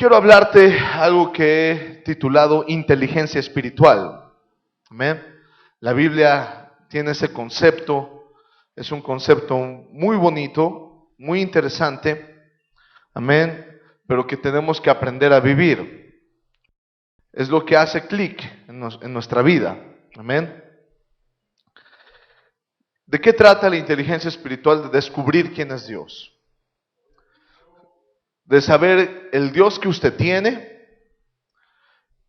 quiero hablarte algo que he titulado inteligencia espiritual. Amén. La Biblia tiene ese concepto, es un concepto muy bonito, muy interesante, amén, pero que tenemos que aprender a vivir. Es lo que hace clic en nuestra vida, amén. ¿De qué trata la inteligencia espiritual? De descubrir quién es Dios, de saber el Dios que usted tiene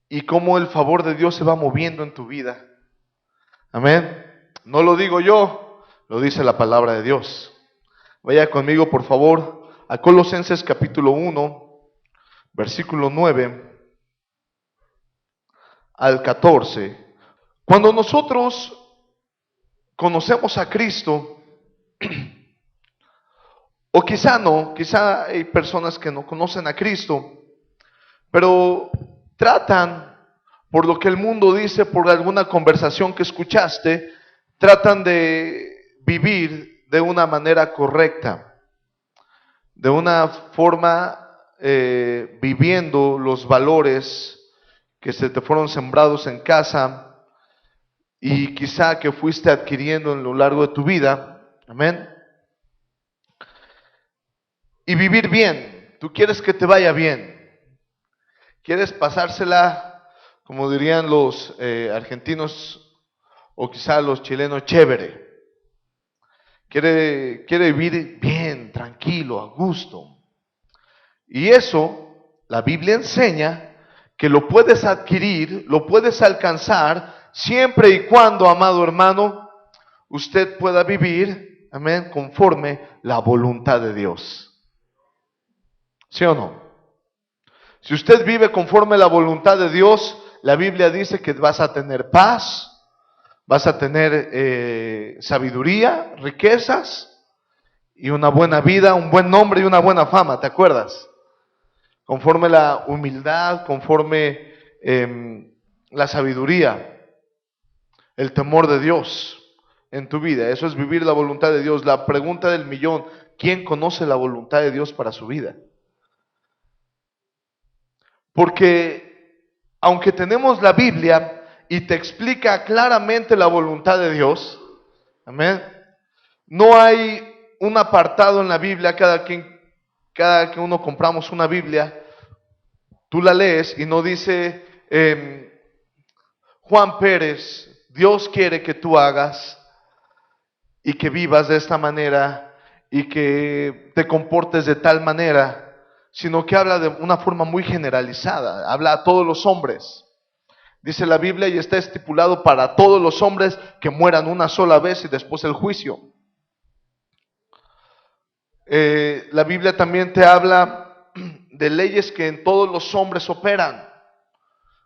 y cómo el favor de Dios se va moviendo en tu vida. Amén. No lo digo yo, lo dice la palabra de Dios. Vaya conmigo, por favor, a Colosenses capítulo 1, versículo 9 al 14. Cuando nosotros conocemos a Cristo, o quizá no, quizá hay personas que no conocen a Cristo, pero tratan, por lo que el mundo dice, por alguna conversación que escuchaste, tratan de vivir de una manera correcta, de una forma viviendo los valores que se te fueron sembrados en casa y quizá que fuiste adquiriendo en lo largo de tu vida, amén. Y vivir bien, tú quieres que te vaya bien, quieres pasársela, como dirían los argentinos o quizá los chilenos, chévere. Quiere vivir bien, tranquilo, a gusto. Y eso, la Biblia enseña que lo puedes adquirir, lo puedes alcanzar, siempre y cuando, amado hermano, usted pueda vivir, amén, conforme la voluntad de Dios. ¿Sí o no? Si usted vive conforme la voluntad de Dios, la Biblia dice que vas a tener paz, vas a tener sabiduría, riquezas y una buena vida, un buen nombre y una buena fama, ¿te acuerdas? Conforme la humildad, conforme la sabiduría, el temor de Dios en tu vida. Eso es vivir la voluntad de Dios. La pregunta del millón, ¿quién conoce la voluntad de Dios para su vida? Porque aunque tenemos la Biblia y te explica claramente la voluntad de Dios, amén, no hay un apartado en la Biblia, cada que uno compramos una Biblia, tú la lees y no dice, Juan Pérez, Dios quiere que tú hagas y que vivas de esta manera y que te comportes de tal manera, sino que habla de una forma muy generalizada, habla a todos los hombres. Dice la Biblia y está estipulado para todos los hombres que mueran una sola vez y después el juicio. La Biblia también te habla de leyes que en todos los hombres operan,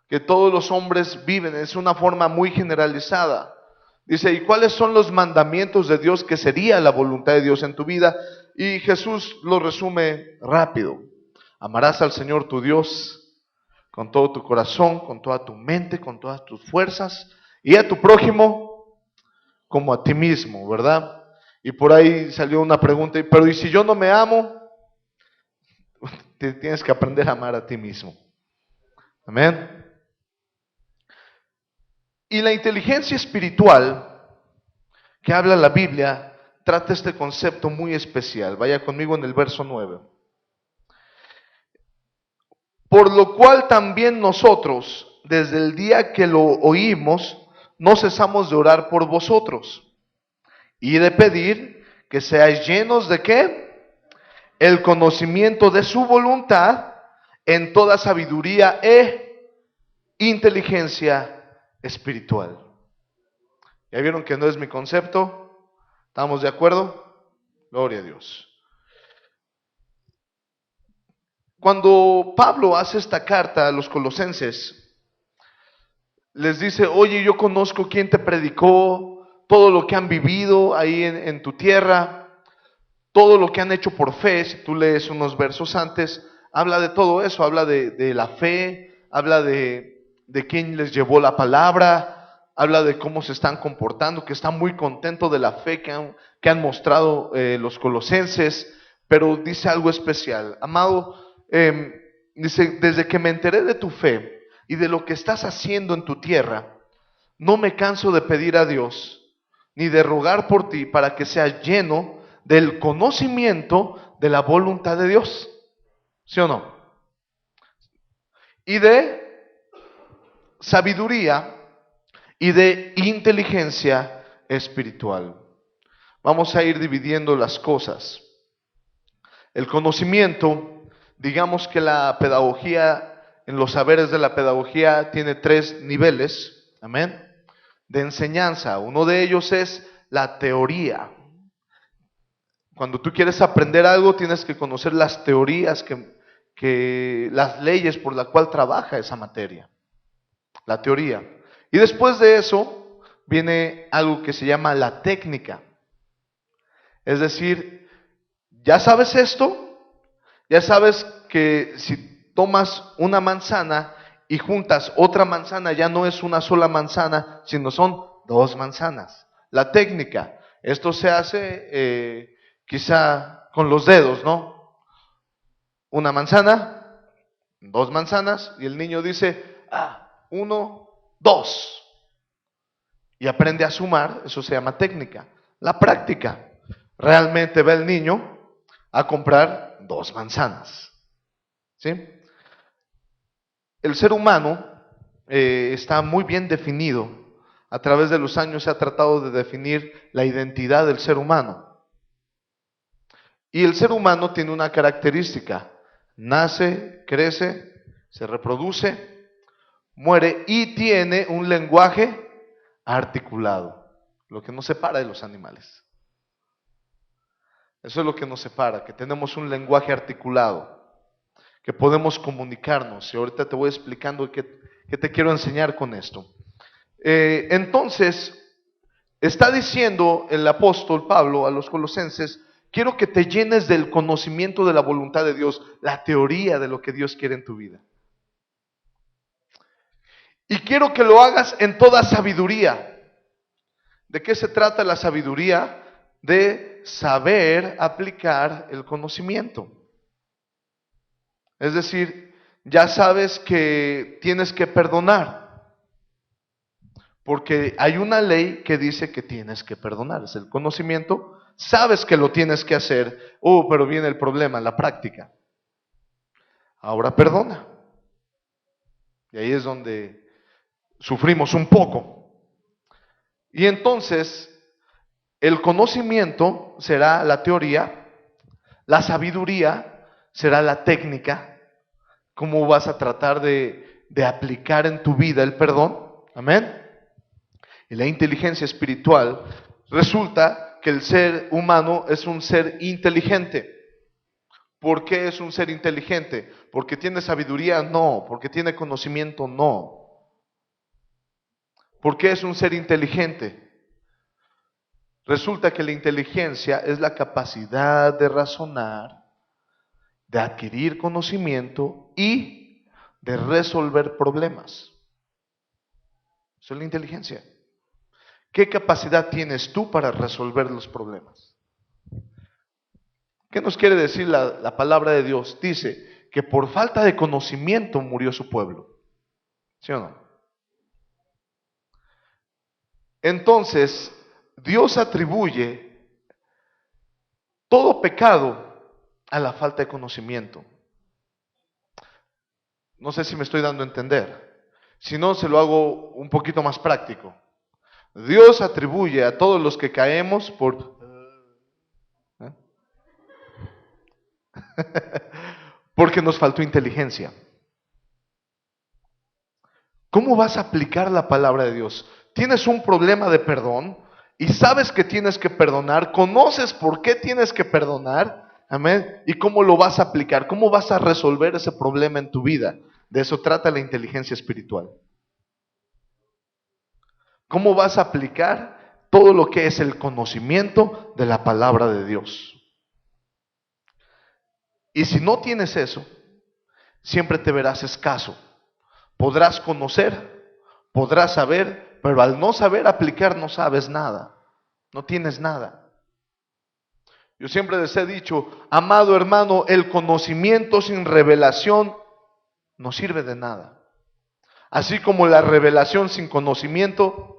que todos los hombres viven, es una forma muy generalizada. Dice, ¿y cuáles son los mandamientos de Dios, que sería la voluntad de Dios en tu vida? Y Jesús lo resume rápido. Amarás al Señor tu Dios con todo tu corazón, con toda tu mente, con todas tus fuerzas, y a tu prójimo como a ti mismo, ¿verdad? Y por ahí salió una pregunta, pero ¿y si yo no me amo? Te tienes que aprender a amar a ti mismo. Amén. Y la inteligencia espiritual que habla la Biblia trata este concepto muy especial. Vaya conmigo en el verso 9. Por lo cual también nosotros, desde el día que lo oímos, no cesamos de orar por vosotros y de pedir que seáis llenos de ¿qué? El conocimiento de su voluntad en toda sabiduría e inteligencia espiritual. ¿Ya vieron que no es mi concepto? ¿Estamos de acuerdo? Gloria a Dios. Cuando Pablo hace esta carta a los colosenses, les dice, oye, yo conozco quién te predicó, todo lo que han vivido ahí en tu tierra, todo lo que han hecho por fe. Si tú lees unos versos antes, habla de todo eso, habla de la fe, habla de quién les llevó la palabra, habla de cómo se están comportando, que están muy contentos de la fe que han mostrado los colosenses, pero dice algo especial. Amado, dice, desde que me enteré de tu fe y de lo que estás haciendo en tu tierra, no me canso de pedir a Dios, ni de rogar por ti para que seas lleno del conocimiento de la voluntad de Dios. ¿Sí o no? Y de sabiduría y de inteligencia espiritual. Vamos a ir dividiendo las cosas. El conocimiento, digamos que la pedagogía, en los saberes de la pedagogía tiene 3 niveles, amén, de enseñanza. Uno de ellos es la teoría. Cuando tú quieres aprender algo, tienes que conocer las teorías, las leyes por las cuales trabaja esa materia. La teoría. Y después de eso viene algo que se llama la técnica. Es decir, ya sabes esto, ya sabes que si tomas una manzana y juntas otra manzana, ya no es una sola manzana, sino son 2 manzanas. La técnica, esto se hace quizá con los dedos, ¿no? Una manzana, 2 manzanas, y el niño dice, 1, 2. Y aprende a sumar, eso se llama técnica. La práctica, realmente va el niño a comprar 2 manzanas. ¿Sí? El ser humano está muy bien definido. A través de los años se ha tratado de definir la identidad del ser humano. Y el ser humano tiene una característica. Nace, crece, se reproduce, muere y tiene un lenguaje articulado, lo que nos separa de los animales. Eso es lo que nos separa, que tenemos un lenguaje articulado, que podemos comunicarnos. Y ahorita te voy explicando qué te quiero enseñar con esto. Entonces, está diciendo el apóstol Pablo a los colosenses, quiero que te llenes del conocimiento de la voluntad de Dios, la teoría de lo que Dios quiere en tu vida. Y quiero que lo hagas en toda sabiduría. ¿De qué se trata la sabiduría? De saber aplicar el conocimiento. Es decir, ya sabes que tienes que perdonar, porque hay una ley que dice que tienes que perdonar, es el conocimiento, sabes que lo tienes que hacer, pero viene el problema, la práctica. Ahora perdona. Y ahí es donde sufrimos un poco. Y entonces, el conocimiento será la teoría, la sabiduría será la técnica, cómo vas a tratar de aplicar en tu vida el perdón, amén. Y la inteligencia espiritual, resulta que el ser humano es un ser inteligente. ¿Por qué es un ser inteligente? ¿Porque tiene sabiduría? No. ¿Porque tiene conocimiento? No. ¿Por qué es un ser inteligente? Resulta que la inteligencia es la capacidad de razonar, de adquirir conocimiento y de resolver problemas. Eso es la inteligencia. ¿Qué capacidad tienes tú para resolver los problemas? ¿Qué nos quiere decir la palabra de Dios? Dice que por falta de conocimiento murió su pueblo. ¿Sí o no? Entonces, Dios atribuye todo pecado a la falta de conocimiento. No sé si me estoy dando a entender. Si no, se lo hago un poquito más práctico. Dios atribuye a todos los que caemos porque nos faltó inteligencia. ¿Cómo vas a aplicar la palabra de Dios? Tienes un problema de perdón y sabes que tienes que perdonar, conoces por qué tienes que perdonar, amén, y cómo lo vas a aplicar, cómo vas a resolver ese problema en tu vida. De eso trata la inteligencia espiritual. ¿Cómo vas a aplicar todo lo que es el conocimiento de la palabra de Dios? Y si no tienes eso, siempre te verás escaso. Podrás conocer, podrás saber, pero al no saber aplicar no sabes nada, no tienes nada. Yo siempre les he dicho, amado hermano, el conocimiento sin revelación no sirve de nada. Así como la revelación sin conocimiento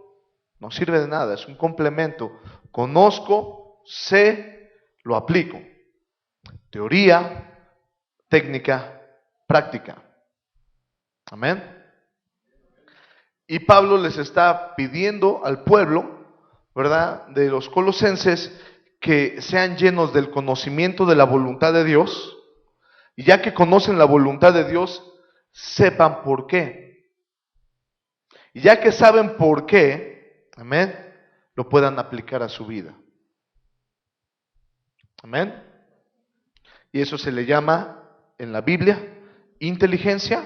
no sirve de nada, es un complemento. Conozco, sé, lo aplico. Teoría, técnica, práctica. Amén. Y Pablo les está pidiendo al pueblo, ¿verdad?, de los colosenses, que sean llenos del conocimiento de la voluntad de Dios. Y ya que conocen la voluntad de Dios, sepan por qué. Y ya que saben por qué, amén, lo puedan aplicar a su vida. Amén. Y eso se le llama en la Biblia inteligencia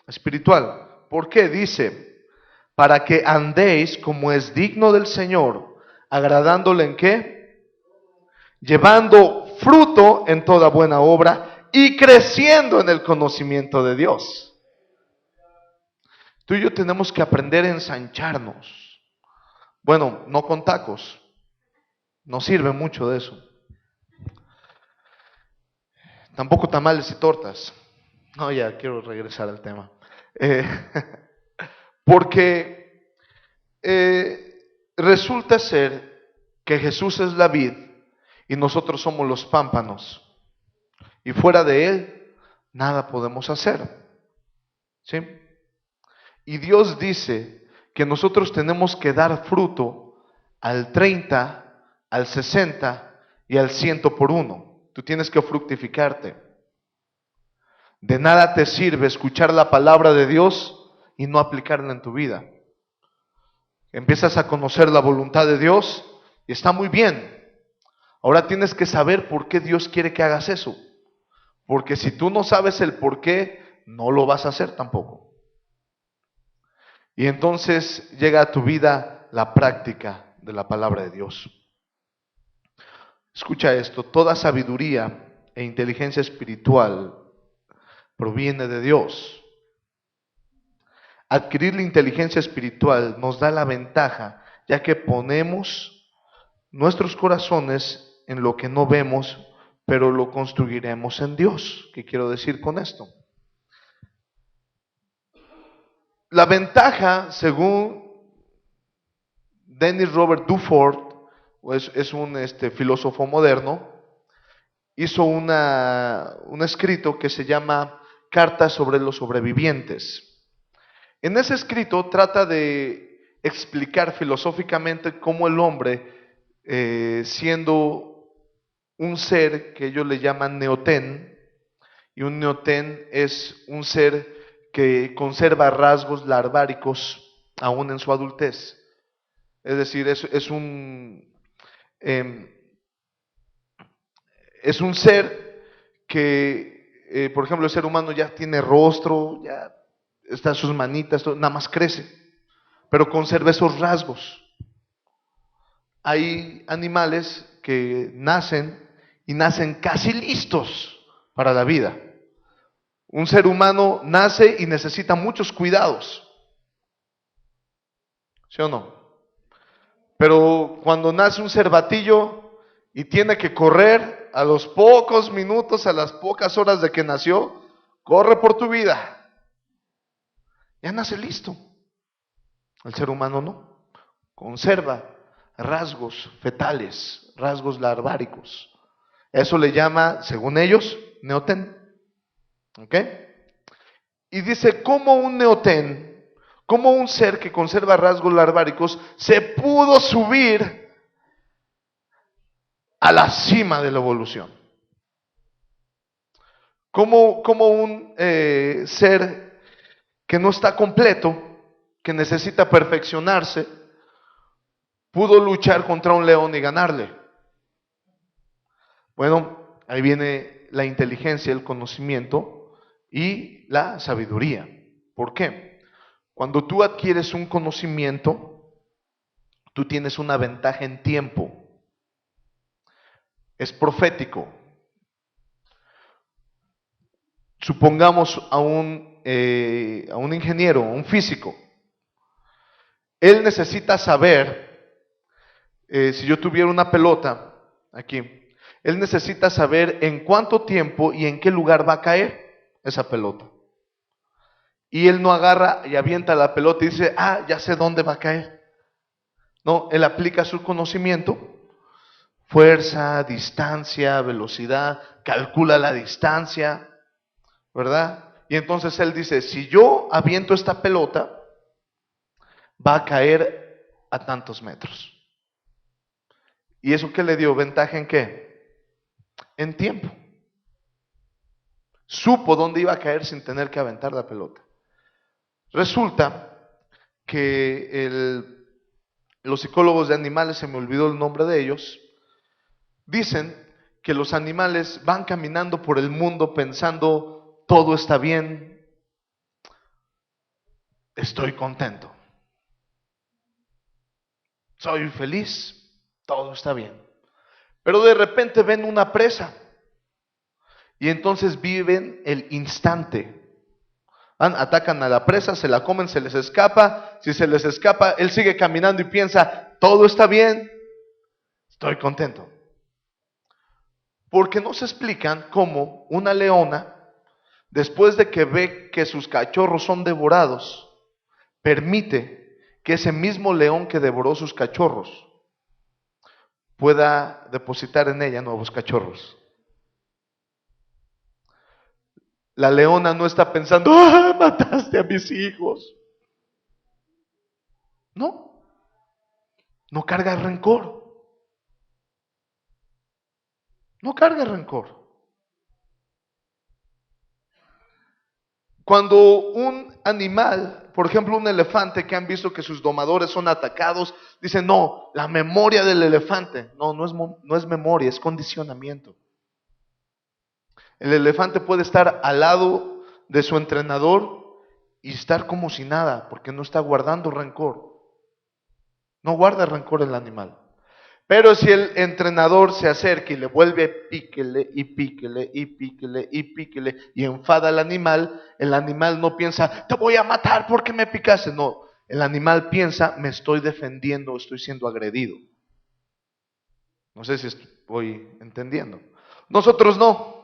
espiritual. ¿Por qué? Dice, para que andéis como es digno del Señor, agradándole en qué, llevando fruto en toda buena obra y creciendo en el conocimiento de Dios. Tú y yo tenemos que aprender a ensancharnos. Bueno, no con tacos, no sirve mucho de eso. Tampoco tamales y tortas. No, ya quiero regresar al tema. Eh, porque resulta ser que Jesús es la vid y nosotros somos los pámpanos. Y fuera de Él, nada podemos hacer. ¿Sí? Y Dios dice que nosotros tenemos que dar fruto al 30, al 60 y al 100 por uno. Tú tienes que fructificarte. De nada te sirve escuchar la palabra de Dios y no aplicarla en tu vida. Empiezas a conocer la voluntad de Dios y está muy bien. Ahora tienes que saber por qué Dios quiere que hagas eso. Porque si tú no sabes el por qué, no lo vas a hacer tampoco. Y entonces llega a tu vida la práctica de la palabra de Dios. Escucha esto, toda sabiduría e inteligencia espiritual proviene de Dios. Adquirir la inteligencia espiritual nos da la ventaja, ya que ponemos nuestros corazones en lo que no vemos, pero lo construiremos en Dios. ¿Qué quiero decir con esto? La ventaja, según Dennis Robert Dufort, es un filósofo moderno, hizo un escrito que se llama Cartas sobre los sobrevivientes. En ese escrito trata de explicar filosóficamente cómo el hombre, siendo un ser que ellos le llaman neotén, y un neotén es un ser que conserva rasgos larváricos aún en su adultez. Es decir, es un ser que, por ejemplo, el ser humano ya tiene rostro, ya están sus manitas, nada más crece, pero conserva esos rasgos. Hay animales que nacen y nacen casi listos para la vida. Un ser humano nace y necesita muchos cuidados, ¿sí o no? Pero cuando nace un cervatillo y tiene que correr, a los pocos minutos, a las pocas horas de que nació, corre por tu vida. Ya nace listo. El ser humano no. Conserva rasgos fetales, rasgos larváricos. Eso le llama, según ellos, neotén. ¿Ok? Y dice, ¿cómo un neotén, cómo un ser que conserva rasgos larváricos se pudo subir a la cima de la evolución? Como un ser que no está completo, que necesita perfeccionarse, pudo luchar contra un león y ganarle. Bueno, ahí viene la inteligencia, el conocimiento y la sabiduría. ¿Por qué? Cuando tú adquieres un conocimiento, tú tienes una ventaja en tiempo. Es profético. Supongamos a un ingeniero, a un físico. Él necesita saber, si yo tuviera una pelota aquí, él necesita saber en cuánto tiempo y en qué lugar va a caer esa pelota. y él no agarra y avienta la pelota y dice, ya sé dónde va a caer. No, él aplica su conocimiento, fuerza, distancia, velocidad, calcula la distancia, ¿verdad? Y entonces él dice, si yo aviento esta pelota, va a caer a tantos metros. ¿Y eso qué le dio? ¿Ventaja en qué? En tiempo. Supo dónde iba a caer sin tener que aventar la pelota. Resulta que los psicólogos de animales, se me olvidó el nombre de ellos, dicen que los animales van caminando por el mundo pensando, todo está bien, estoy contento, soy feliz, todo está bien. Pero de repente ven una presa y entonces viven el instante. Atacan a la presa, se la comen, se les escapa. Si se les escapa, él sigue caminando y piensa, todo está bien, estoy contento. Porque no se explican cómo una leona, después de que ve que sus cachorros son devorados, permite que ese mismo león que devoró sus cachorros pueda depositar en ella nuevos cachorros. La leona no está pensando, mataste a mis hijos. No carga rencor. No carga rencor. Cuando un animal, por ejemplo un elefante, que han visto que sus domadores son atacados, dicen, no, la memoria del elefante. No es memoria, es condicionamiento. El elefante puede estar al lado de su entrenador y estar como si nada, porque no está guardando rencor. No guarda rencor el animal. Pero si el entrenador se acerca y le vuelve píquele y píquele y píquele y píquele y enfada al animal, el animal no piensa, te voy a matar porque me picaste. No, el animal piensa, me estoy defendiendo, estoy siendo agredido. No sé si estoy entendiendo. Nosotros no.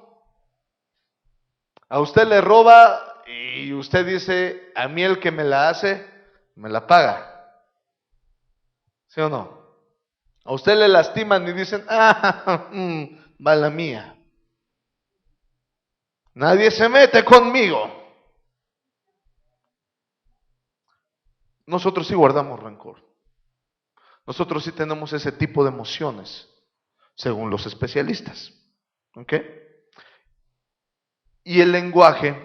A usted le roba y usted dice, a mí el que me la hace, me la paga. ¿Sí o no? A usted le lastiman y dicen, va la mía. Nadie se mete conmigo. Nosotros sí guardamos rencor. Nosotros sí tenemos ese tipo de emociones, según los especialistas. ¿Ok? Y el lenguaje,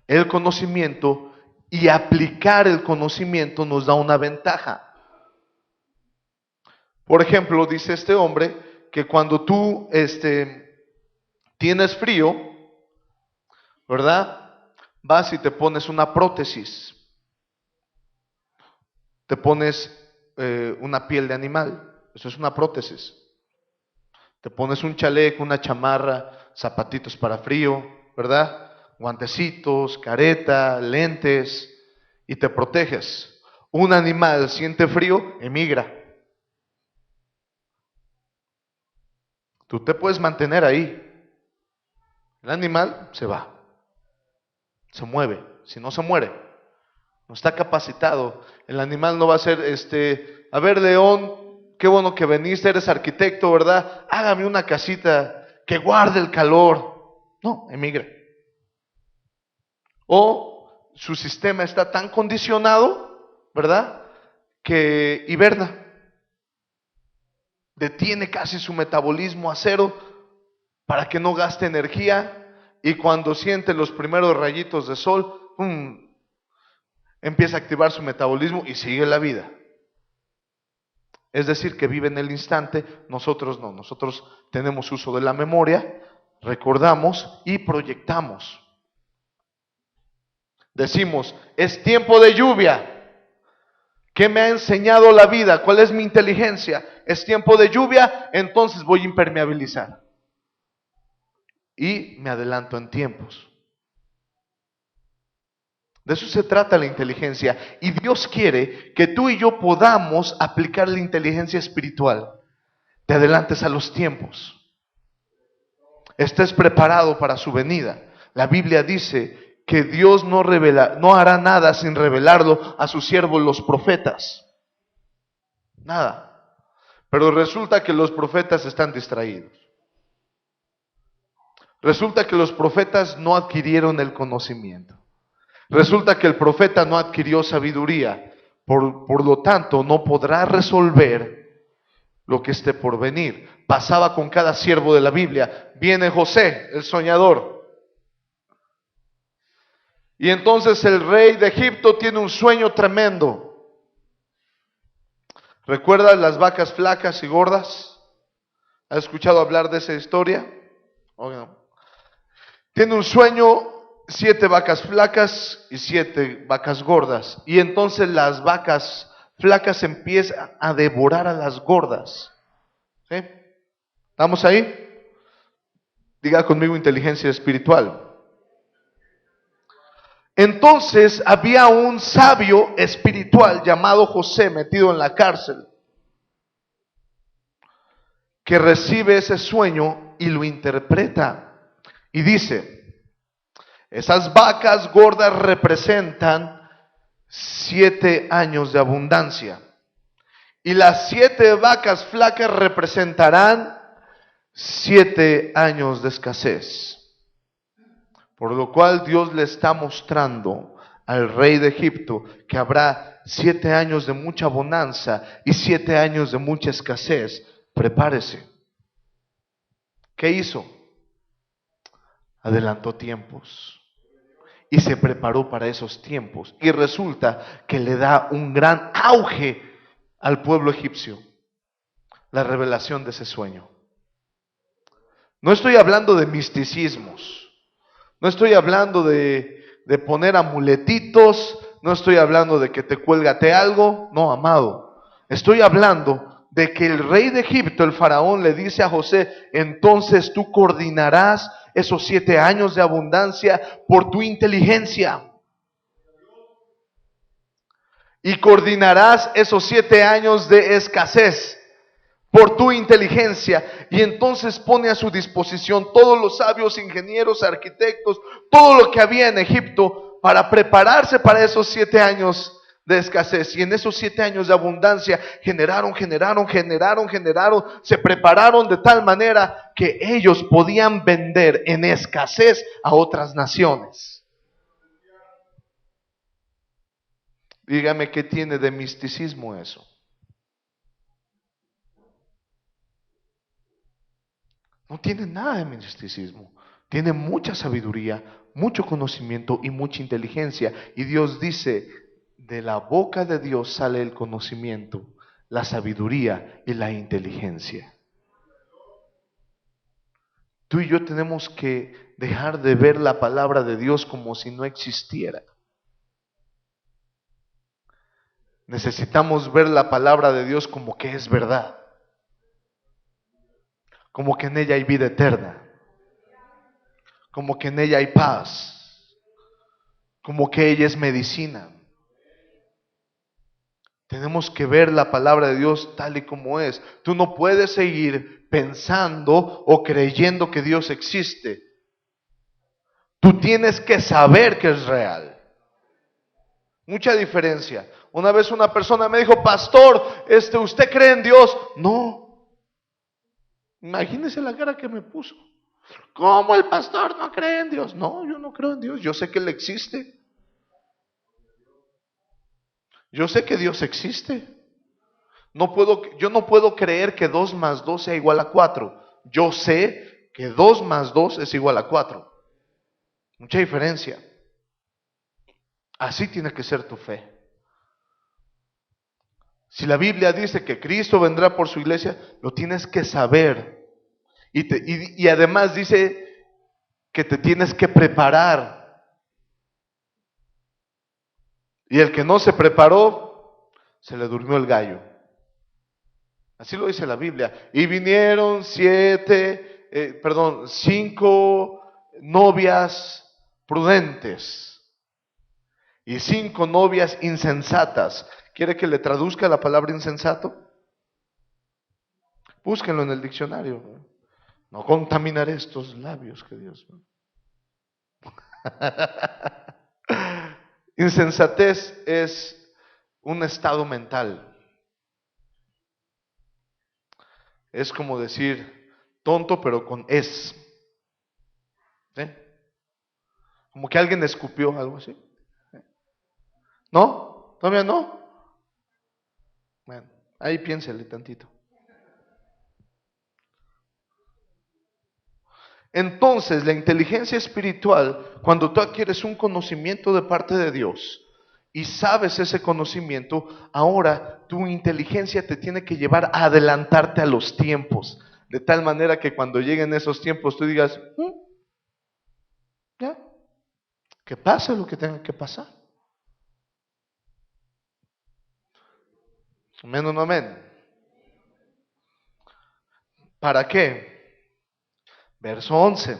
el conocimiento y aplicar el conocimiento nos da una ventaja. Por ejemplo, dice este hombre que cuando tú tienes frío, ¿verdad? Vas y te pones una prótesis. Te pones una piel de animal. Eso es una prótesis. Te pones un chaleco, una chamarra, zapatitos para frío, ¿verdad? Guantecitos, careta, lentes, y te proteges. Un animal siente frío, emigra. Tú te puedes mantener ahí. El animal se va, se mueve. Si no se muere, no está capacitado. El animal no va a ser, a ver, león, qué bueno que viniste, eres arquitecto, ¿verdad? Hágame una casita que guarde el calor. No, emigra. O su sistema está tan condicionado, ¿verdad? Que hiberna. Detiene casi su metabolismo a cero para que no gaste energía, y cuando siente los primeros rayitos de sol, empieza a activar su metabolismo y sigue la vida. Es decir, que vive en el instante. Nosotros no, nosotros tenemos uso de la memoria, recordamos y proyectamos. Decimos, es tiempo de lluvia. ¿Qué me ha enseñado la vida? ¿Cuál es mi inteligencia? Es tiempo de lluvia, entonces voy a impermeabilizar. Y me adelanto en tiempos. De eso se trata la inteligencia. Y Dios quiere que tú y yo podamos aplicar la inteligencia espiritual. Te adelantes a los tiempos. Estés preparado para su venida. La Biblia dice que Dios no hará nada sin revelarlo a sus siervos los profetas. Nada. Pero resulta que los profetas están distraídos. Resulta que los profetas no adquirieron el conocimiento. Resulta que el profeta no adquirió sabiduría. Por lo tanto, no podrá resolver lo que esté por venir. Pasaba con cada siervo de la Biblia. Viene José, el soñador. Y entonces el rey de Egipto tiene un sueño tremendo. ¿Recuerdas las vacas flacas y gordas? ¿Has escuchado hablar de esa historia? ¿O no? Tiene un sueño, 7 vacas flacas y 7 vacas gordas. Y entonces las vacas flacas empiezan a devorar a las gordas. ¿Sí? ¿Estamos ahí? Diga conmigo inteligencia espiritual. Entonces había un sabio espiritual llamado José metido en la cárcel, que recibe ese sueño y lo interpreta. Y dice, esas vacas gordas representan 7 años de abundancia. Y las 7 vacas flacas representarán 7 años de escasez. Por lo cual Dios le está mostrando al rey de Egipto que habrá 7 años de mucha bonanza y 7 años de mucha escasez. Prepárese. ¿Qué hizo? Adelantó tiempos y se preparó para esos tiempos. Y resulta que le da un gran auge al pueblo egipcio la revelación de ese sueño. No estoy hablando de misticismos. No estoy hablando de poner amuletitos, no estoy hablando de que te cuélgate algo, no, amado. Estoy hablando de que el rey de Egipto, el faraón, le dice a José, entonces tú coordinarás esos 7 años de abundancia por tu inteligencia. Y coordinarás esos 7 años de escasez por tu inteligencia. Y entonces pone a su disposición todos los sabios, ingenieros, arquitectos, todo lo que había en Egipto para prepararse para esos 7 años de escasez. Y en esos 7 años de abundancia generaron, se prepararon de tal manera que ellos podían vender en escasez a otras naciones. Dígame, ¿qué tiene de misticismo eso? No tiene nada de misticismo. Tiene mucha sabiduría, mucho conocimiento y mucha inteligencia. Y Dios dice, de la boca de Dios sale el conocimiento, la sabiduría y la inteligencia. Tú y yo tenemos que dejar de ver la palabra de Dios como si no existiera. Necesitamos ver la palabra de Dios como que es verdad. Como que en ella hay vida eterna. Como que en ella hay paz. Como que ella es medicina. Tenemos que ver la palabra de Dios tal y como es. Tú no puedes seguir pensando o creyendo que Dios existe. Tú tienes que saber que es real. Mucha diferencia. Una vez una persona me dijo, pastor, ¿usted cree en Dios? No. Imagínese la cara que me puso. ¿Cómo el pastor no cree en Dios? No, yo no creo en Dios. Yo sé que Él existe. Yo sé que Dios existe. Yo no puedo creer que 2 más 2 sea igual a 4. Yo sé que 2 más 2 es igual a 4. Mucha diferencia. Así tiene que ser tu fe. Si la Biblia dice que Cristo vendrá por su iglesia, lo tienes que saber. Y además dice que te tienes que preparar. Y el que no se preparó, se le durmió el gallo. Así lo dice la Biblia. Y vinieron 5 novias prudentes y 5 novias insensatas. ¿Quiere que le traduzca la palabra insensato? Búsquenlo en el diccionario. No contaminaré estos labios que Dios. Insensatez es un estado mental. Es como decir tonto, pero con es. ¿Sí? Como que alguien escupió algo así. ¿No? ¿Todavía no? Bueno, ahí piénsele tantito. Entonces, la inteligencia espiritual, cuando tú adquieres un conocimiento de parte de Dios y sabes ese conocimiento, ahora tu inteligencia te tiene que llevar a adelantarte a los tiempos, de tal manera que cuando lleguen esos tiempos tú digas, ya, que pase lo que tenga que pasar. Amén o no amén. ¿Para qué? Verso 11.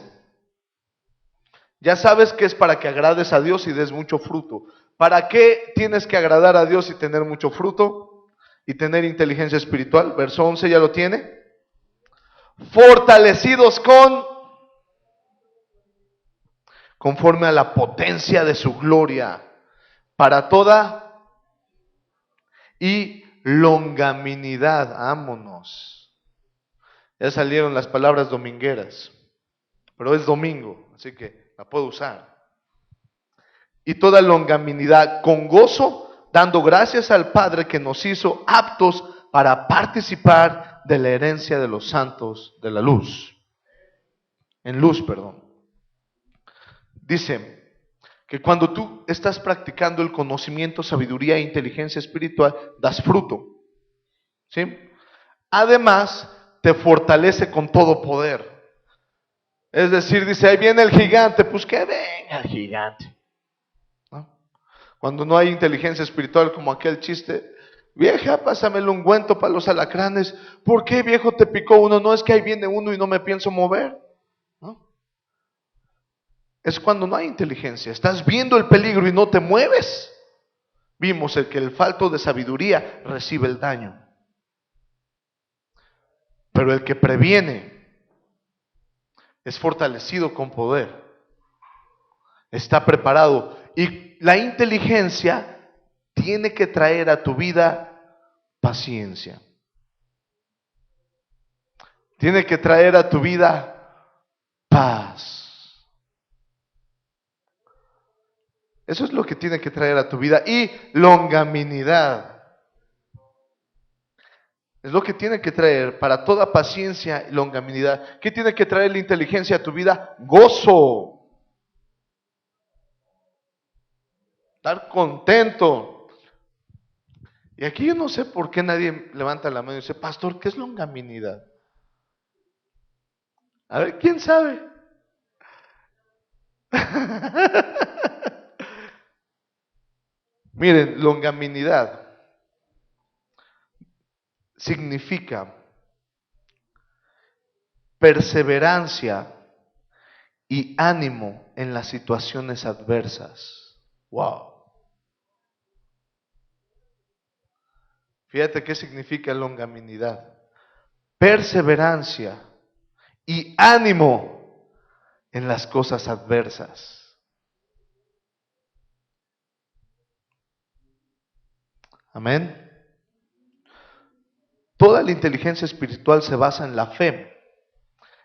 Ya sabes que es para que agrades a Dios y des mucho fruto. ¿Para qué tienes que agradar a Dios y tener mucho fruto? Y tener inteligencia espiritual. Verso 11 ya lo tiene. Fortalecidos conforme a la potencia de su gloria, para toda y longanimidad. Vámonos. Ya salieron las palabras domingueras, pero es domingo, así que la puedo usar. Y toda longanimidad con gozo, dando gracias al Padre que nos hizo aptos para participar de la herencia de los santos de la luz. En luz, perdón. Dice que cuando tú estás practicando el conocimiento, sabiduría e inteligencia espiritual, das fruto. ¿Sí? Además, te fortalece con todo poder. Es decir, dice, ahí viene el gigante, pues que venga el gigante. ¿No? Cuando no hay inteligencia espiritual, como aquel chiste, vieja, pásame el ungüento para los alacranes. ¿Por qué, viejo, te picó uno? No, es que ahí viene uno y no me pienso mover. ¿No? Es cuando no hay inteligencia. Estás viendo el peligro y no te mueves. Vimos el que el falto de sabiduría recibe el daño. Pero el que previene es fortalecido con poder. Está preparado. Y la inteligencia tiene que traer a tu vida paciencia. Tiene que traer a tu vida paz. Eso es lo que tiene que traer a tu vida. Y longanimidad. Es lo que tiene que traer para toda paciencia y longanimidad. ¿Qué tiene que traer la inteligencia a tu vida? Gozo. Estar contento. Y aquí yo no sé por qué nadie levanta la mano y dice, pastor, ¿qué es longanimidad? A ver, ¿quién sabe? Miren, longanimidad significa perseverancia y ánimo en las situaciones adversas. Wow. Fíjate qué significa longanimidad. Perseverancia y ánimo en las cosas adversas. Amén. Toda la inteligencia espiritual se basa en la fe,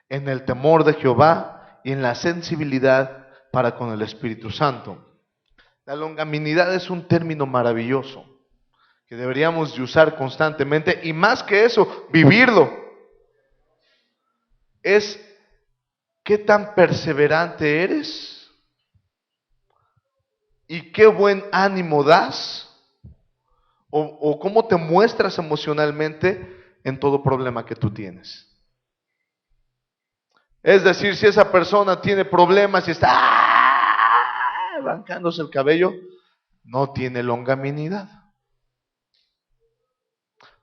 en el temor de Jehová y en la sensibilidad para con el Espíritu Santo. La longanimidad es un término maravilloso que deberíamos de usar constantemente y más que eso, vivirlo. Es qué tan perseverante eres y qué buen ánimo das o cómo te muestras emocionalmente en todo problema que tú tienes. Es decir, si esa persona tiene problemas y está arrancándose el cabello, no tiene longanimidad.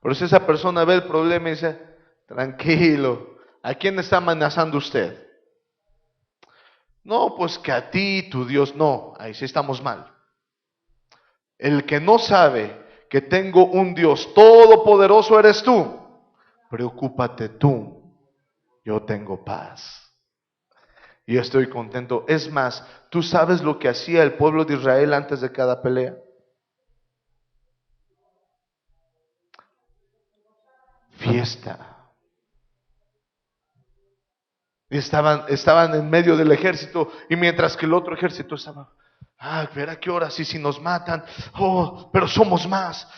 Pero si esa persona ve el problema y dice, tranquilo, ¿a quién está amenazando usted? No, pues que a ti, tu Dios, no, ahí sí estamos mal. El que no sabe que tengo un Dios todopoderoso eres tú, preocúpate tú, yo tengo paz. Y estoy contento. Es más, ¿tú sabes lo que hacía el pueblo de Israel antes de cada pelea? Fiesta. Y estaban en medio del ejército, y mientras que el otro ejército estaba, verá qué hora, sí, si nos matan, pero somos más,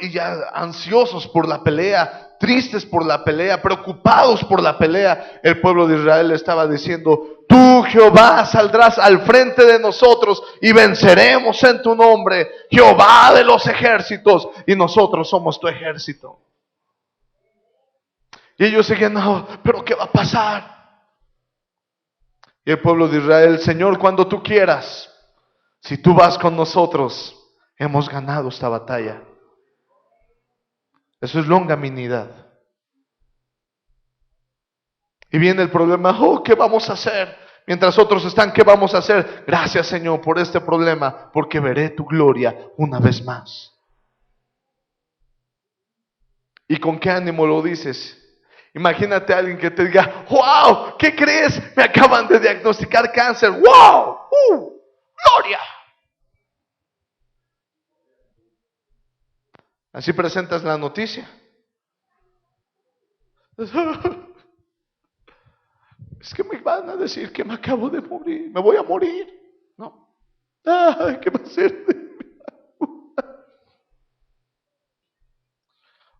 y ya ansiosos por la pelea, tristes por la pelea, preocupados por la pelea. El pueblo de Israel estaba diciendo: tú, Jehová, saldrás al frente de nosotros y venceremos en tu nombre, Jehová de los ejércitos, y nosotros somos tu ejército. Y ellos seguían: no, pero ¿qué va a pasar? Y el pueblo de Israel: Señor, cuando tú quieras, si tú vas con nosotros, hemos ganado esta batalla. Eso es longanimidad. Y viene el problema: ¿qué vamos a hacer? Mientras otros están: ¿qué vamos a hacer? Gracias, Señor, por este problema, porque veré tu gloria una vez más. ¿Y con qué ánimo lo dices? Imagínate a alguien que te diga: ¡wow! ¿Qué crees? Me acaban de diagnosticar cáncer. ¡Wow! ¡Gloria! Así presentas la noticia. Es que me van a decir que me acabo de morir, me voy a morir. No. ¿Qué va a hacer?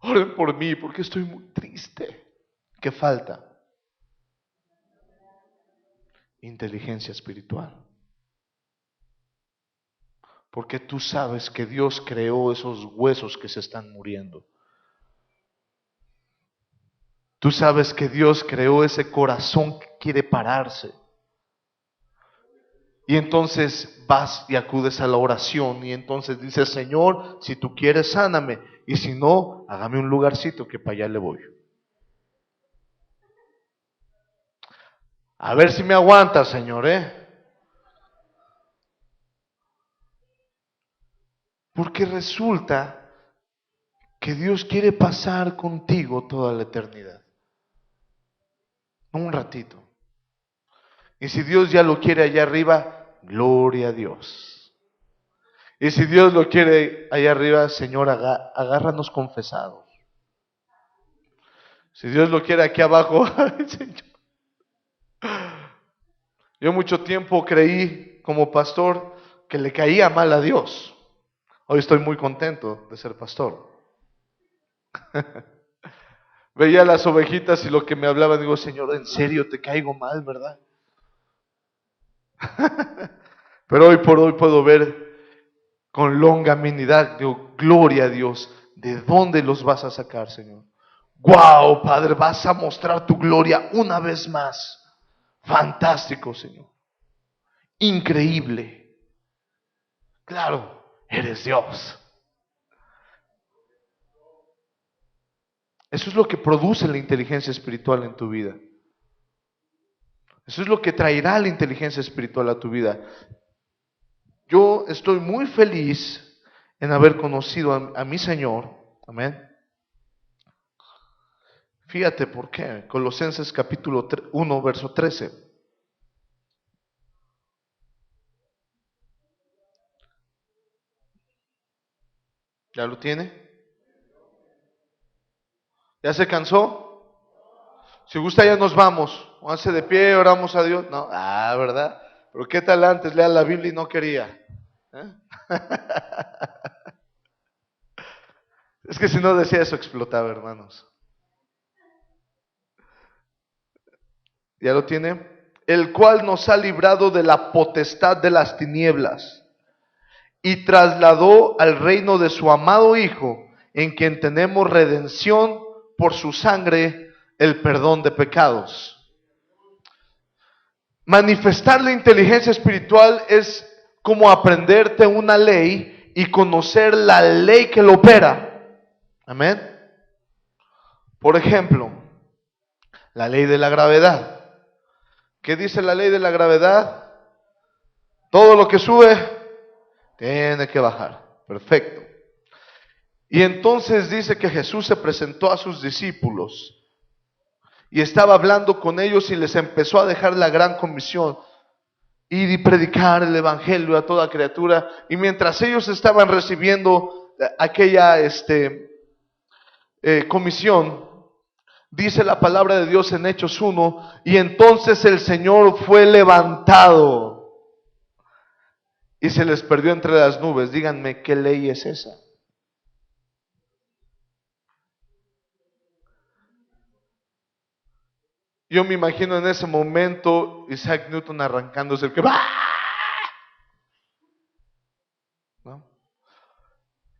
Oren por mí porque estoy muy triste. ¿Qué falta? Inteligencia espiritual. Porque tú sabes que Dios creó esos huesos que se están muriendo. Tú sabes que Dios creó ese corazón que quiere pararse. Y entonces vas y acudes a la oración y entonces dices: Señor, si tú quieres, sáname. Y si no, hágame un lugarcito que para allá le voy. A ver si me aguanta, Señor, Porque resulta que Dios quiere pasar contigo toda la eternidad. No un ratito. Y si Dios ya lo quiere allá arriba, gloria a Dios. Y si Dios lo quiere allá arriba, Señor, agárranos confesados. Si Dios lo quiere aquí abajo, ay, Señor. Yo mucho tiempo creí como pastor que le caía mal a Dios. Hoy estoy muy contento de ser pastor. Veía las ovejitas y lo que me hablaban, digo: Señor, en serio te caigo mal, ¿verdad? Pero hoy por hoy puedo ver con longanimidad, digo: gloria a Dios. ¿De dónde los vas a sacar, Señor? ¡Wow, Padre! Vas a mostrar tu gloria una vez más. Fantástico, Señor. Increíble. Claro, eres Dios. Eso es lo que produce la inteligencia espiritual en tu vida. Eso es lo que traerá la inteligencia espiritual a tu vida. Yo estoy muy feliz en haber conocido a mi Señor. Amén. Fíjate por qué. Colosenses capítulo 1, verso 13. ¿Ya lo tiene? ¿Ya se cansó? Si gusta ya nos vamos. Pónganse de pie, oramos a Dios. No, ¿verdad? Pero ¿qué tal antes? Lea la Biblia y no quería. Es que si no decía eso explotaba, hermanos. ¿Ya lo tiene? El cual nos ha librado de la potestad de las tinieblas y trasladó al reino de su amado Hijo, en quien tenemos redención por su sangre, el perdón de pecados. Manifestar la inteligencia espiritual es como aprenderte una ley y conocer la ley que lo opera. Amén. Por ejemplo, la ley de la gravedad. ¿Qué dice la ley de la gravedad? Todo lo que sube tiene que bajar. Perfecto. Y entonces dice que Jesús se presentó a sus discípulos y estaba hablando con ellos y les empezó a dejar la gran comisión: ir y predicar el evangelio a toda criatura. Y mientras ellos estaban recibiendo aquella comisión, dice la palabra de Dios en Hechos 1, y entonces el Señor fue levantado y se les perdió entre las nubes. Díganme, ¿qué ley es esa? Yo me imagino en ese momento Isaac Newton arrancándose el que va, ¿no?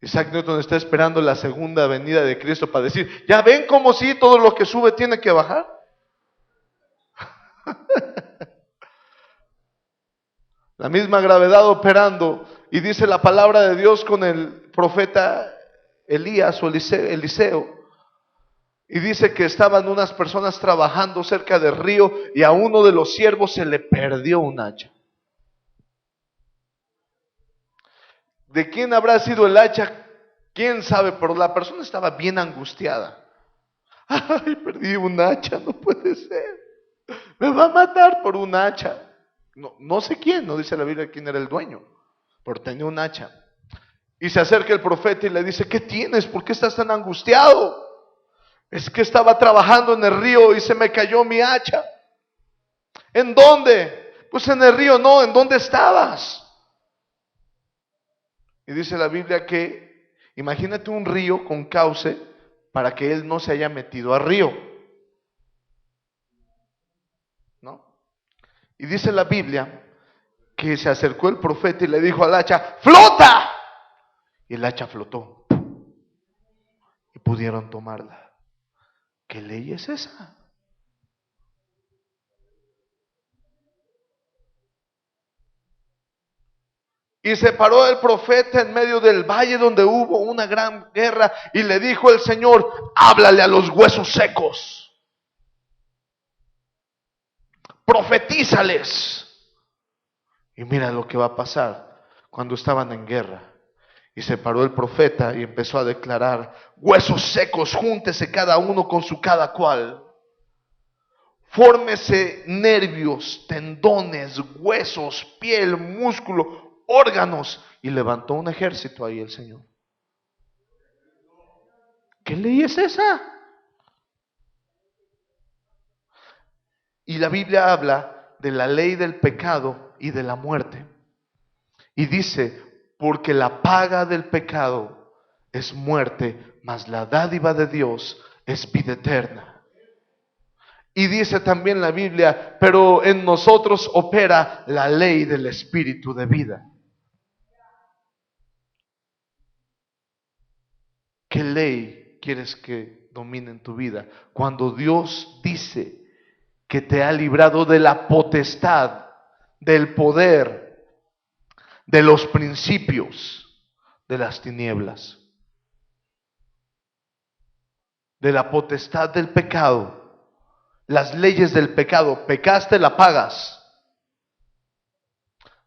Isaac Newton está esperando la segunda venida de Cristo para decir: ¿ya ven cómo sí todo lo que sube tiene que bajar? La misma gravedad operando. Y dice la palabra de Dios con el profeta Elías o Eliseo. Y dice que estaban unas personas trabajando cerca del río y a uno de los siervos se le perdió un hacha. ¿De quién habrá sido el hacha? ¿Quién sabe? Pero la persona estaba bien angustiada. Ay, perdí un hacha, no puede ser. Me va a matar por un hacha. No sé quién, no dice la Biblia quién era el dueño, pero tenía un hacha. Y se acerca el profeta y le dice: ¿qué tienes? ¿Por qué estás tan angustiado? Es que estaba trabajando en el río y se me cayó mi hacha. ¿En dónde? Pues en el río. No, ¿en dónde estabas? Y dice la Biblia que, imagínate un río con cauce para que él no se haya metido al río, ¿no? Y dice la Biblia que se acercó el profeta y le dijo al hacha: ¡flota! Y el hacha flotó y pudieron tomarla. ¿Qué ley es esa? Y se paró el profeta en medio del valle donde hubo una gran guerra y le dijo el Señor: háblale a los huesos secos, profetízales. Y mira lo que va a pasar cuando estaban en guerra. Y se paró el profeta y empezó a declarar: huesos secos, júntese cada uno con su cada cual. Fórmese nervios, tendones, huesos, piel, músculo, órganos. Y levantó un ejército ahí el Señor. ¿Qué ley es esa? Y la Biblia habla de la ley del pecado y de la muerte. Y dice: porque la paga del pecado es muerte, mas la dádiva de Dios es vida eterna. Y dice también la Biblia: pero en nosotros opera la ley del espíritu de vida. ¿Qué ley quieres que domine en tu vida? Cuando Dios dice que te ha librado de la potestad, del poder, de los principios de las tinieblas, de la potestad del pecado, las leyes del pecado. Pecaste, la pagas.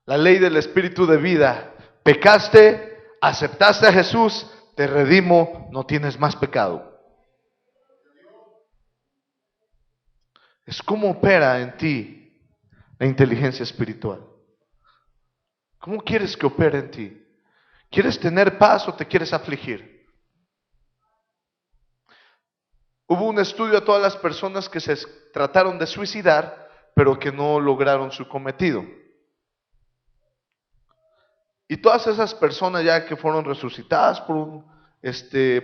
La ley del espíritu de vida: pecaste, aceptaste a Jesús, te redimo, no tienes más pecado. Es como opera en ti la inteligencia espiritual. ¿Cómo quieres que opere en ti? ¿Quieres tener paz o te quieres afligir? Hubo un estudio a todas las personas que se trataron de suicidar, pero que no lograron su cometido. Y todas esas personas ya que fueron resucitadas por un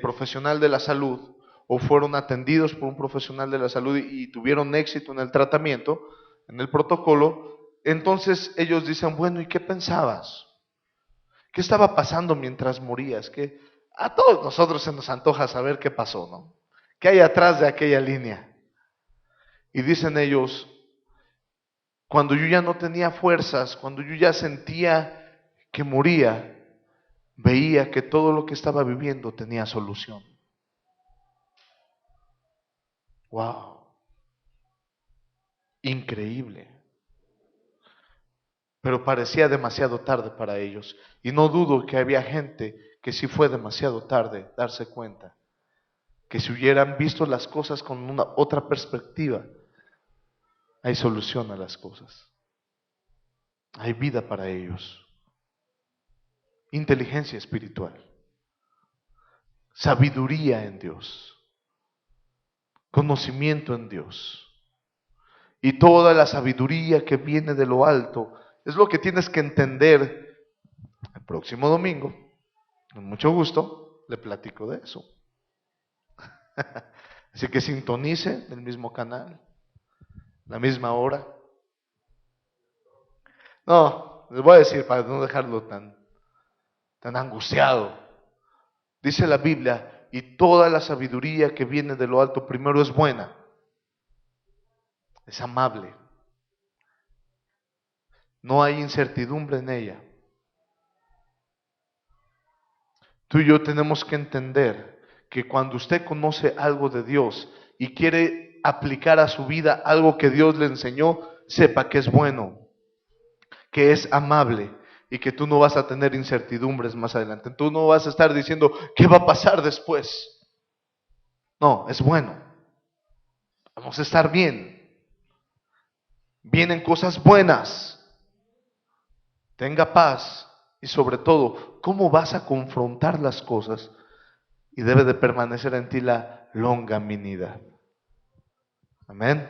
profesional de la salud, o fueron atendidos por un profesional de la salud y tuvieron éxito en el tratamiento, en el protocolo, entonces ellos dicen: bueno, ¿y qué pensabas? ¿Qué estaba pasando mientras morías? Que a todos nosotros se nos antoja saber qué pasó, ¿no? ¿Qué hay atrás de aquella línea? Y dicen ellos: cuando yo ya no tenía fuerzas, cuando yo ya sentía que moría, veía que todo lo que estaba viviendo tenía solución. Wow, increíble. Pero parecía demasiado tarde para ellos. Y no dudo que había gente que sí fue demasiado tarde darse cuenta que si hubieran visto las cosas con una otra perspectiva, hay solución a las cosas. Hay vida para ellos. Inteligencia espiritual. Sabiduría en Dios. Conocimiento en Dios. Y toda la sabiduría que viene de lo alto es lo que tienes que entender. El próximo domingo, con mucho gusto, le platico de eso. Así que sintonice el mismo canal, la misma hora. No, les voy a decir para no dejarlo tan angustiado. Dice la Biblia, y toda la sabiduría que viene de lo alto primero es buena, es amable. No hay incertidumbre en ella. Tú y yo tenemos que entender que cuando usted conoce algo de Dios y quiere aplicar a su vida algo que Dios le enseñó, sepa que es bueno, que es amable y que tú no vas a tener incertidumbres más adelante. Tú no vas a estar diciendo, ¿qué va a pasar después? No, es bueno. Vamos a estar bien. Vienen cosas buenas. Tenga paz y sobre todo, ¿cómo vas a confrontar las cosas? Y debe de permanecer en ti la longanimidad. Amén.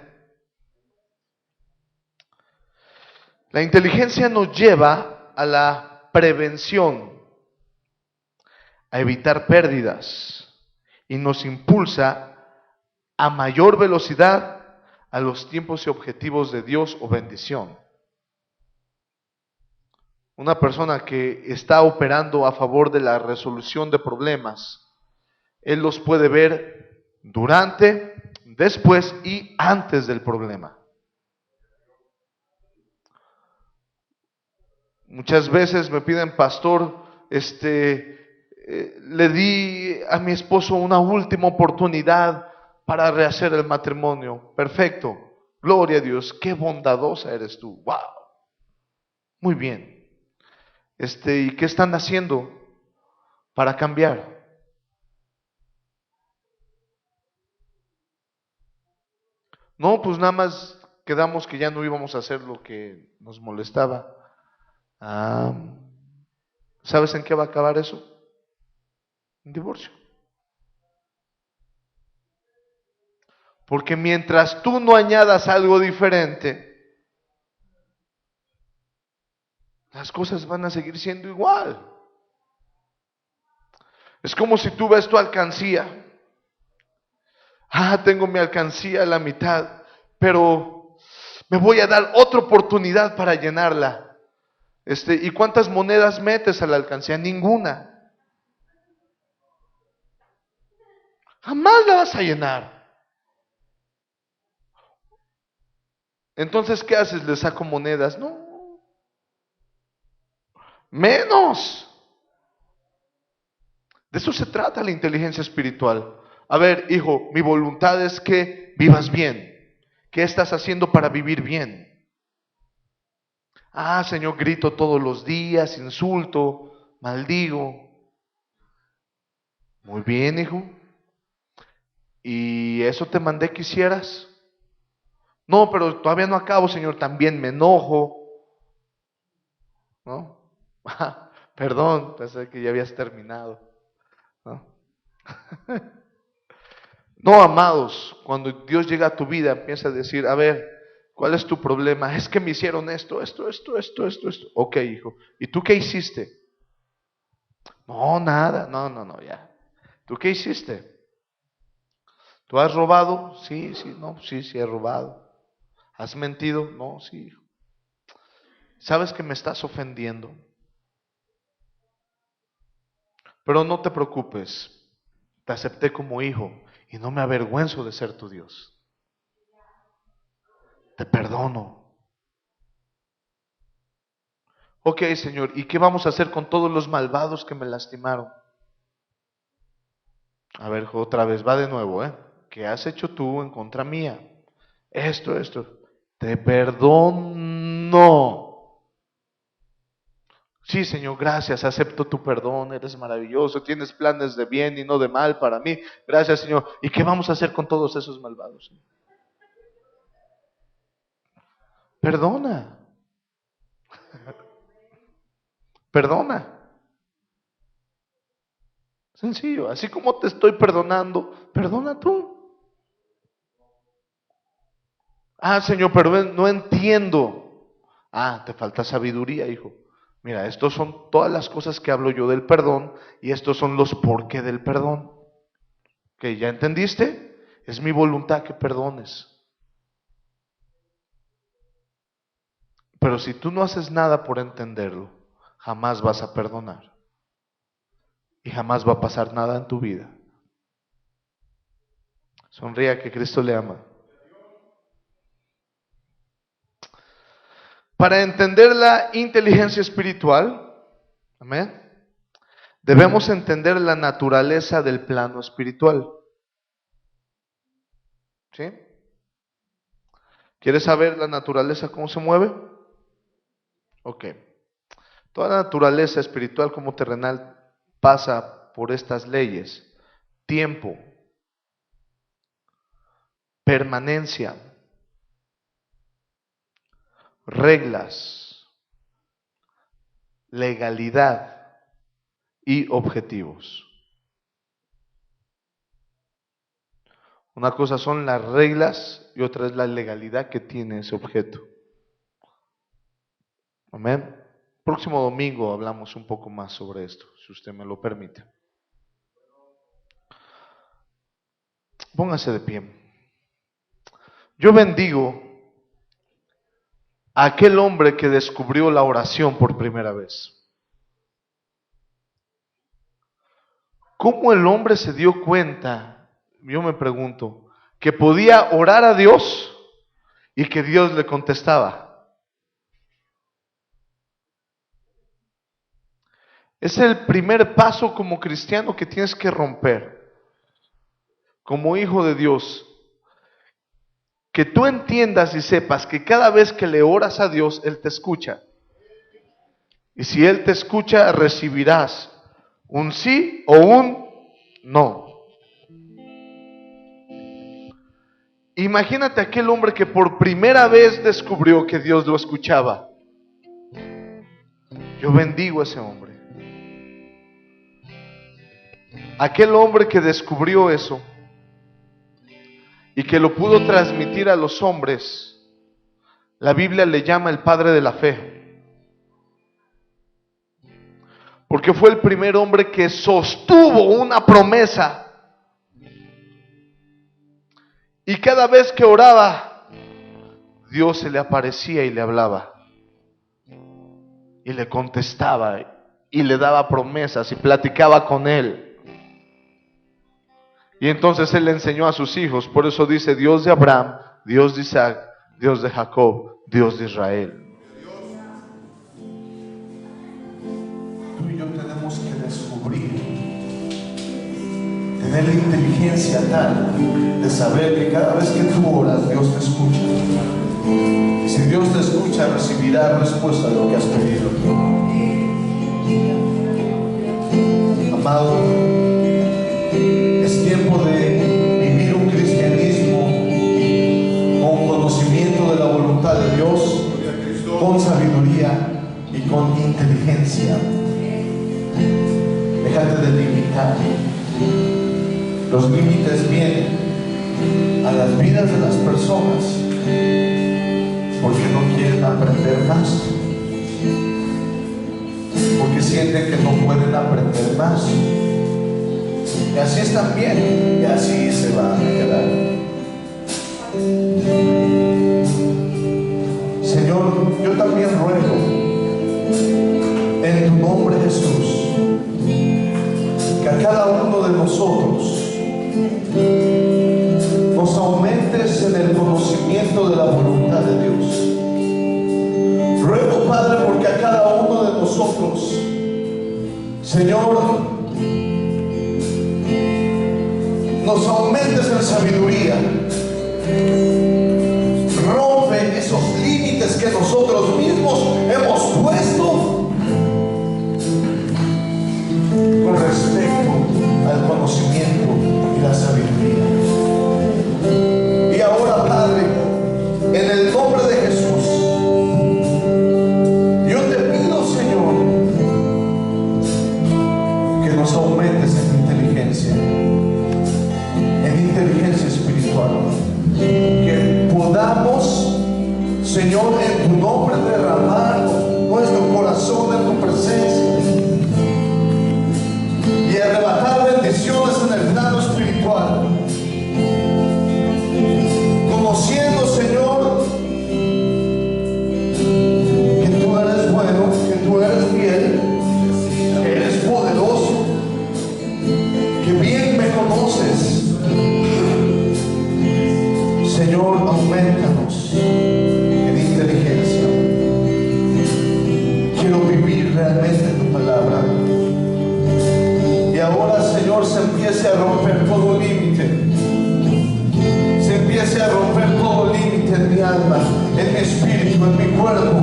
La inteligencia nos lleva a la prevención, a evitar pérdidas y nos impulsa a mayor velocidad a los tiempos y objetivos de Dios o bendición. Una persona que está operando a favor de la resolución de problemas, él los puede ver durante, después y antes del problema. Muchas veces me piden, pastor, le di a mi esposo una última oportunidad para rehacer el matrimonio. Perfecto, gloria a Dios, qué bondadosa eres tú. Wow, muy bien. ¿Y qué están haciendo para cambiar? No, pues nada más quedamos que ya no íbamos a hacer lo que nos molestaba. Ah, ¿sabes en qué va a acabar eso? Un divorcio. Porque mientras tú no añadas algo diferente, las cosas van a seguir siendo igual. Es como si tú ves tu alcancía. Tengo mi alcancía a la mitad, pero me voy a dar otra oportunidad para llenarla. ¿Y cuántas monedas metes a la alcancía? Ninguna. Jamás la vas a llenar. Entonces, ¿qué haces? ¿Le saco monedas? No. Menos. De eso se trata la inteligencia espiritual. A ver, hijo, mi voluntad es que vivas bien. ¿Qué estás haciendo para vivir bien? Señor, grito todos los días, insulto, maldigo. Muy bien, hijo. ¿Y eso te mandé que hicieras? No, pero todavía no acabo, Señor, también me enojo. ¿No? Perdón, pensé que ya habías terminado. ¿No? No, amados, cuando Dios llega a tu vida, empieza a decir, a ver, ¿cuál es tu problema? Es que me hicieron esto. Ok, hijo. ¿Y tú qué hiciste? No, nada. No, ya. ¿Tú qué hiciste? ¿Tú has robado? Sí, no, sí, he robado. ¿Has mentido? No, sí, hijo. ¿Sabes que me estás ofendiendo? Pero no te preocupes, te acepté como hijo y no me avergüenzo de ser tu Dios. Te perdono. Ok, Señor, ¿y qué vamos a hacer con todos los malvados que me lastimaron? A ver, otra vez, va de nuevo, ¿eh? ¿Qué has hecho tú en contra mía? Esto. Te perdono. Sí, Señor, gracias, acepto tu perdón, eres maravilloso, tienes planes de bien y no de mal para mí. Gracias, Señor. ¿Y qué vamos a hacer con todos esos malvados? Perdona, perdona. Sencillo, así como te estoy perdonando, perdona tú. Ah, Señor, pero no entiendo. Ah, te falta sabiduría, hijo. Mira, estos son todas las cosas que hablo yo del perdón y estos son los por qué del perdón. ¿Que ya entendiste? Es mi voluntad que perdones. Pero si tú no haces nada por entenderlo, jamás vas a perdonar y jamás va a pasar nada en tu vida. Sonría que Cristo le ama. Para entender la inteligencia espiritual, amén, debemos entender la naturaleza del plano espiritual. ¿Sí? ¿Quieres saber la naturaleza, cómo se mueve? Ok. Toda la naturaleza espiritual como terrenal pasa por estas leyes: tiempo, permanencia, reglas, legalidad y objetivos. Una cosa son las reglas y otra es la legalidad que tiene ese objeto. Amén. Próximo domingo hablamos un poco más sobre esto, si usted me lo permite. Póngase de pie. Yo bendigo a aquel hombre que descubrió la oración por primera vez. ¿Cómo el hombre se dio cuenta, yo me pregunto, que podía orar a Dios y que Dios le contestaba? Es el primer paso como cristiano que tienes que romper, como hijo de Dios. Que tú entiendas y sepas que cada vez que le oras a Dios, Él te escucha. Y si Él te escucha, recibirás un sí o un no. Imagínate aquel hombre que por primera vez descubrió que Dios lo escuchaba. Yo bendigo a ese hombre. Aquel hombre que descubrió eso y que lo pudo transmitir a los hombres, la Biblia le llama el padre de la fe. Porque fue el primer hombre que sostuvo una promesa. Y cada vez que oraba, Dios se le aparecía y le hablaba. Y le contestaba y le daba promesas y platicaba con él. Y entonces él le enseñó a sus hijos. Por eso dice: Dios de Abraham, Dios de Isaac, Dios de Jacob, Dios de Israel. Tú y yo tenemos que descubrir, tener la inteligencia tal de saber que cada vez que tú oras, Dios te escucha. Y si Dios te escucha, recibirás respuesta de lo que has pedido. Amado, es tiempo de vivir un cristianismo con conocimiento de la voluntad de Dios, con sabiduría y con inteligencia. Déjate de limitar. Los límites vienen a las vidas de las personas porque no quieren aprender más, porque sienten que no pueden aprender más. Y así están bien, y así se van a quedar. Señor, yo también ruego en tu nombre, Jesús, que a cada uno de nosotros nos aumentes en el conocimiento de la voluntad de Dios. Ruego, Padre, porque a cada uno de nosotros, Señor, nos aumentes en sabiduría. Rompe esos límites que nosotros mismos hemos puesto anhelamos, Señor, en tu nombre derramar nuestro corazón en tu presencia y arrebatar bendiciones en el plano espiritual, conociendo, Señor, que tú eres bueno, que tú eres fiel, que eres poderoso, que bien me conoces. Señor, aumentanos en inteligencia. Quiero vivir realmente tu palabra. Y ahora, Señor, se empiece a romper todo límite. Se empiece a romper todo límite en mi alma, en mi espíritu, en mi cuerpo.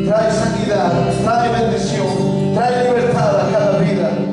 Trae sanidad, trae bendición, trae libertad a cada vida.